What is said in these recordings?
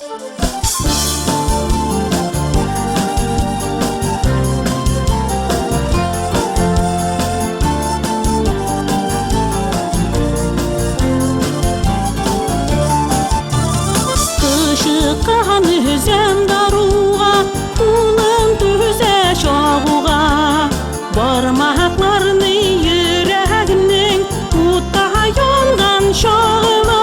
Kışıkan üzem daruğa, kulun düze şoğuğa, barmaklarını yüreğinin utta yongan şoğuna,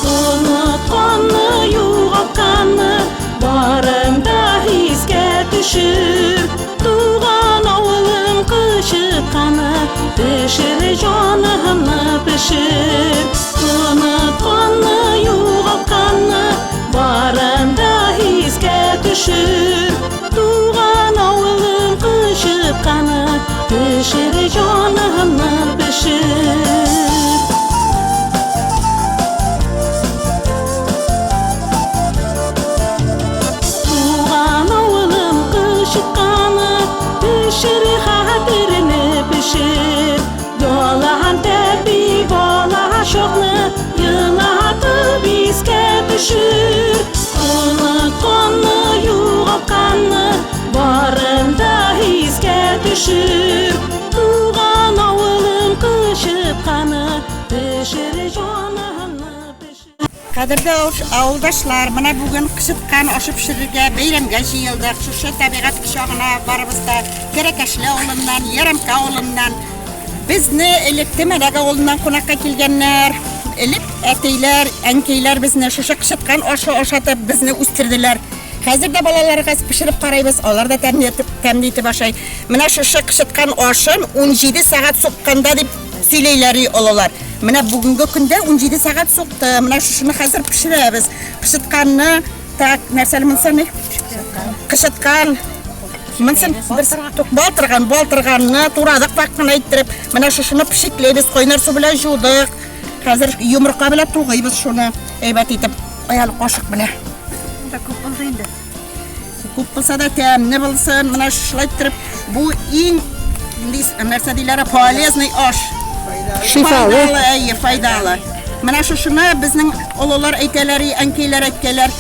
unutkanı yoğatkanı barında hisке düşür. Tuğan oğlum kışıkanı pişir, canımı pişir. Unutkanı yoğatkanı barında hisке düşür. Tuğan oğlum kışıkanı pişir, canımı pişir. Tuğan oğlum kışıkanı pişir, hatirini pişir. Yolan tebi bola şoknu yıladı bizge düşür. Unutkanı yoğatkanı barında hisge düşür. Tuğan oğlum kışıkanı pişir, canımı pişir. Kadirde avuldaşlar, mana bugün kışıtkan aşı pişirirge beyramga jıyıldık. Şu tabiat kuşağına barımızda Kerekeşli oğlundan, Yaremka oğlundan, bizni elip Temelege oğlundan konakka kelgenler, elip eteyler, enkeyler bizni şu kışıtkan aşı aşatıp bizni üstirdiler. Hazırda balalarga pişirip qaraymiz, onlar da təmniyeti başay. Mana şu kışıtkan aşın 17 saat soqqanda deb söyleyleri olalar. Mana bugungi kunda 17 saat soqdi. Mana şunu hazır pişiramiz. Qışıtkanni tak narsani minsani? Qışıtkan minsin baltırganni turadık vaqtini ayttirib, mana şunu pişiklaymiz, qo'ynar suv bilan juvdik. Hazır yumurqa bilan to'g'aymiz shuni. Aybat etib, ayal qoshiq bilan. Ko'p bo'ldi endi. Ko'p bo'lsa da ta'mni bo'lsin. Mana shishlaytirib, bu eng narsa deyiladi, polezniy osh. Şifalı. Faydalı. Mana shuni bizning ololar aytalari, ankaylar aytganlar,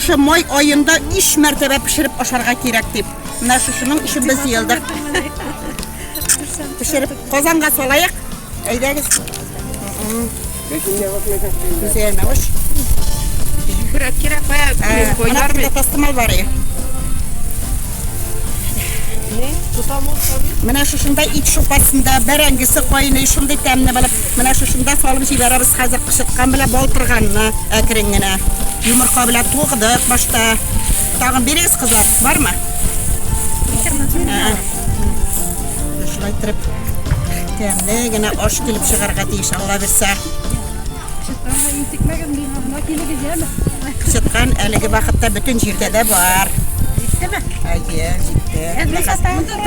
şu moy oyunda 3 martaba pishirib osharga kerak deb. Mana shuning ishi biz yildik. Pishirib qozonga solayıq. Aydagiz. Güzel hoş. Kerak qo'ylar Mana tasdimal var ya. Mana shunday it shupasida barangisi qo'yini shunday ta'mni bilib, mana shunda solib jibaramiz. Hozir qishitgan bilan boltirganni, akringini, yumurqa bilan to'g'diq boshda. Tag'in beringiz qizlar, bormi? Shunday turib ta'mligina osh kelib chiqarga inshaalloh bersa. Qishitgan haligi vaqtda butun yerda da bor. Bittimi?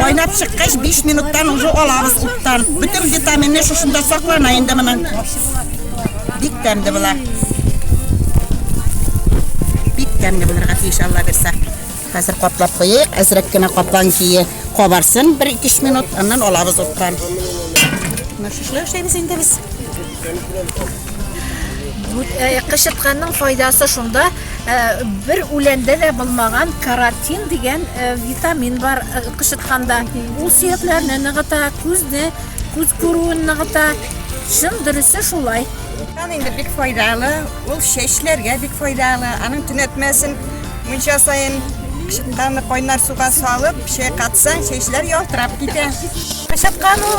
Oynab chiqqach 5 minutdan уже olamiz utdan. Bütün vitaminni shunda saqlanaydi mana. Bitamda bular. Bitamda bularga inshaalloh bersa. Hozir qoplab qo'yib, azrakkina qopdan keyin qobarsın 1-2 minut ondan olamiz utdan. Mana shunday ishlaymiz endi biz. Bu qışıtkanның faydası şunda bir ulende de bulmagan karatin degen vitamin var qışıtkanda. O siyetlerini nığıta, göz görüğünü nığıta, şın dürüsü şulay. Endi bek faydalı, ol şeşlerge bek faydalı. Anın tünetmesin, muncha sayın qışıtkanni qo'ynar suvga solib, şey qatsan, şeşler yoltirab ketadi. Qışıtkan o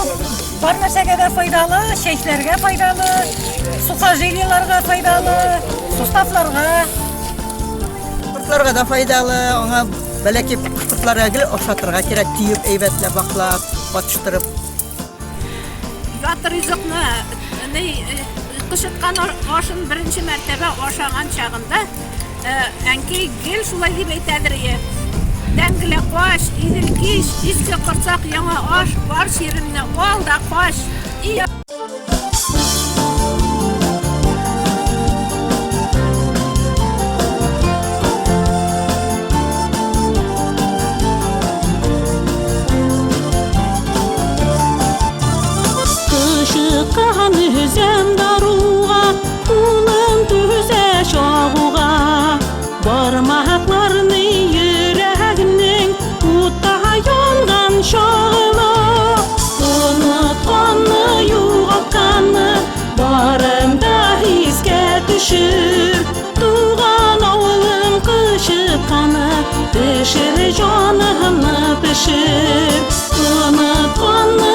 var narsaga da faydalı, şeşlerge faydalı, sухожилияларга faydalı, sustavlarga. Kurtlarga da faydalı, ona belki kurtlarga gel oşatırga kerak, tiyip, eybetle baklap, batıştırıp. Yatır yüzükni qışıtkan aşın birinci mertebe aşağın çağında әнкей гел шулай дип әйтәдер. Дәңгеле каш, идел киш, иске кырсак яңа аш, бар ширинне ал да каш. Kışıkan üzem daruğa, kulun düze şoğuğa, pişir, canımı pişir. Unutma